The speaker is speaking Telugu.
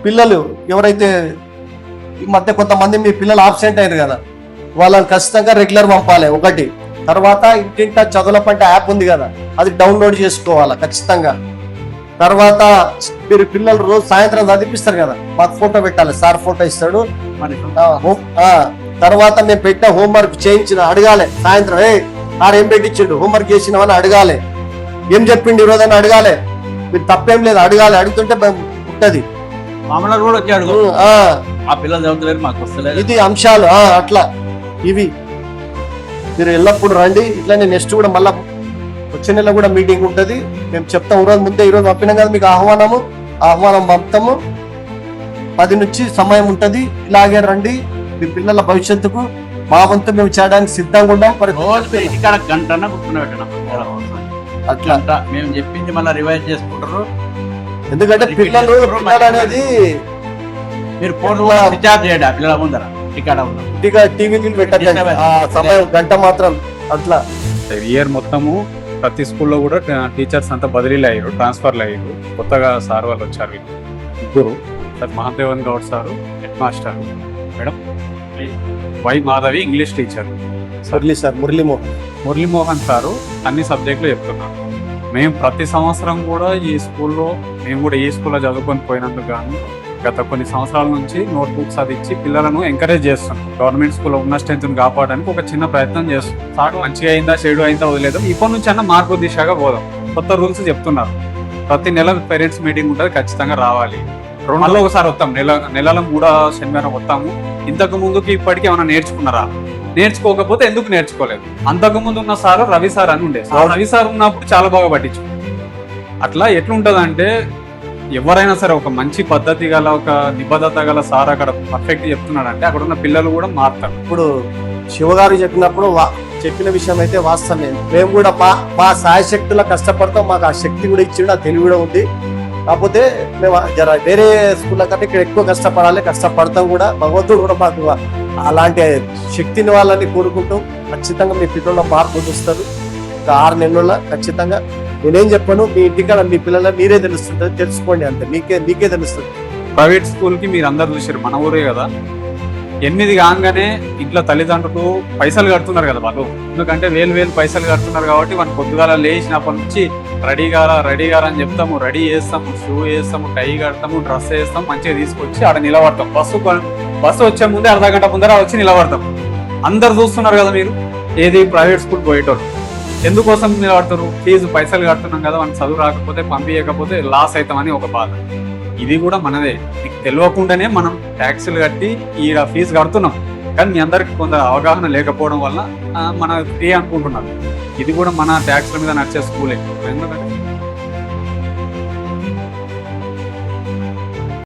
పిల్లలు ఎవరైతే ఈ మధ్య కొంతమంది మీ పిల్లలు ఆబ్సెంట్ అయ్యారు కదా, వాళ్ళని ఖచ్చితంగా రెగ్యులర్ పంపాలి. ఒకటి, తర్వాత ఇంటింట చదువుల పంట యాప్ ఉంది కదా, అది డౌన్లోడ్ చేసుకోవాలి ఖచ్చితంగా. తర్వాత మీరు పిల్లలు రోజు సాయంత్రం చదివిస్తారు కదా, మాకు ఫోటో పెట్టాలి, సార్ ఫోటో ఇస్తాడు. తర్వాత మేము పెట్టిన హోంవర్క్ చేయించిన అడగాలి సాయంత్రం, సార్ ఏం పెట్టించిండు, హోంవర్క్ చేసినామని అడగాలి, ఏం చెప్పిండు ఈరోజు అని అడగాలి. మీరు తప్పేం లేదు, అడగాలి. అడుగుతుంటే ఉంటది. ఇది అంశాలు అట్లా ఇవి మీరు ఎల్లప్పుడు రండి. ఇట్లానే నెక్స్ట్ కూడా మళ్ళా వచ్చే నెల కూడా మీటింగ్ ఉంటుంది, మేము చెప్తాం. ఈరోజు ముందే ఈరోజు పంపినాం కదా మీకు ఆహ్వానం పంపుతాము. 10 నుంచి సమయం ఉంటుంది. ఇలాగే రండి, మీ పిల్లల భవిష్యత్తుకు మా వంతు మేము చేయడానికి సిద్ధంగా ఉన్నాం. అట్లా మేము చెప్పింది మళ్ళీ రివైజ్ చేసుకుంటారు. ఎందుకంటే పిల్లలు అనేది మీరు ఫోన్ రీఛార్జ్ చేయండి ఆ పిల్లల ముందర టీవీ పెట్టండి సమయం గంట మాత్రం. అట్లా ఇయర్ మొత్తము ప్రతి స్కూల్లో కూడా టీచర్స్ అంతా బదిలీలు అయ్యారు, ట్రాన్స్ఫర్లు అయ్యారు. కొత్తగా సార్ వాళ్ళు వచ్చారు, ముగ్గురు. Sir Mahadevan Goud sir head master, madam Y Madhavi English teacher, sir Muralimohan sir అన్ని సబ్జెక్టులు చెప్తున్నారు. మేము ప్రతి సంవత్సరం కూడా ఈ స్కూల్లో చదువుకొని పోయినందుకు గాను గత కొన్ని సంవత్సరాల నుంచి నోట్ బుక్స్ అది ఇచ్చి పిల్లలను ఎంకరేజ్ చేస్తున్నాం. గవర్నమెంట్ స్కూల్లో ఉన్న స్ట్రెంత్ని కాపాడడానికి ఒక చిన్న ప్రయత్నం చేస్తున్నాం. సార్ మంచిగా అయిందా చెడు అయిందా వదిలేదు, ఇప్పటి నుంచి అన్న మార్పు దిశగా పోదాం. కొత్త రూల్స్ చెప్తున్నారు. ప్రతి నెల పేరెంట్స్ మీటింగ్ ఉంటుంది, ఖచ్చితంగా రావాలి. 2 నెలలు ఒకసారి వస్తాం, నెలల 3వ శనివారం వస్తాము. ఇంతకు ముందుకి ఇప్పటికీ ఏమైనా నేర్చుకున్నారా? నేర్చుకోకపోతే ఎందుకు నేర్చుకోలేదు? అంతకు ముందు ఉన్న సార్ రవి సార్ అని ఉండే, రవి సార్ ఉన్నప్పుడు చాలా బాగా పట్టించు. అట్లా ఎట్లుంటదంటే ఎవరైనా సరే ఒక మంచి పద్ధతి గల, ఒక నిబద్ధత గల సార్ అక్కడ పర్ఫెక్ట్ చెప్తున్నాడంటే అక్కడ ఉన్న పిల్లలు కూడా మారుతారు. ఇప్పుడు శివగారు చెప్పిన విషయం అయితే వాస్తవమే. మేము కూడా మా సాయశక్తుల కష్టపడతాం. మాకు ఆ శక్తి కూడా ఇచ్చిండు, ఆ తెలివి కూడా ఉంది. కాకపోతే మేము వేరే స్కూళ్ళ కంటే ఇక్కడ ఎక్కువ కష్టపడతాం కూడా. భగవంతుడు కూడా మాకు అలాంటి శక్తిని వాళ్ళని కోరుకుంటాం. ఖచ్చితంగా మీ పిల్లల మార్పు చూస్తారు. 6 నెలల ఖచ్చితంగా నేనేం చెప్పాను, మీ ఇంటికాడ మీ పిల్లల మీరే తెలుస్తుంటది, తెలుసుకోండి అంతే. మీకే తెలుస్తుంది. ప్రైవేట్ స్కూల్ కి మీరు అందరు చూసారు, మన ఊరే కదా. 8 కాగానే ఇంట్లో తల్లిదండ్రులు పైసలు కడుతున్నారు కదా వాళ్ళు. ఎందుకంటే వేలు పైసలు కడుతున్నారు కాబట్టి మనం పొద్దుగాల లేచినప్పటి నుంచి రెడీ గారా అని చెప్తాము, రెడీ చేస్తాము, షూ వేస్తాము, టై కడతాము, డ్రెస్ వేస్తాము, మంచిగా తీసుకొచ్చి ఆడ నిలబడతాం. బస్సు వచ్చే ముందే అర్ధ గంట ముందర వచ్చి నిలబడతాం. అందరు చూస్తున్నారు కదా మీరు. ఏది ప్రైవేట్ స్కూల్ పోయేటోళ్ళు ఎందుకోసం నిలబడతారు? ఫీజు పైసలు కడుతున్నాం కదా, మనకు చదువు రాకపోతే పంపించకపోతే లాస్ అవుతామని ఒక బాధ. ఇది కూడా మనదే. మీకు తెలియకుండానే మనం ట్యాక్సులు కట్టి ఈ ఫీజు కడుతున్నాం. కానీ మీ అందరికి కొంత అవగాహన లేకపోవడం వల్ల మన ఫ్రీ అనుకుంటున్నారు. ఇది కూడా మన ట్యాక్సుల మీద నడిచే స్కూలే. ఎందుకంటే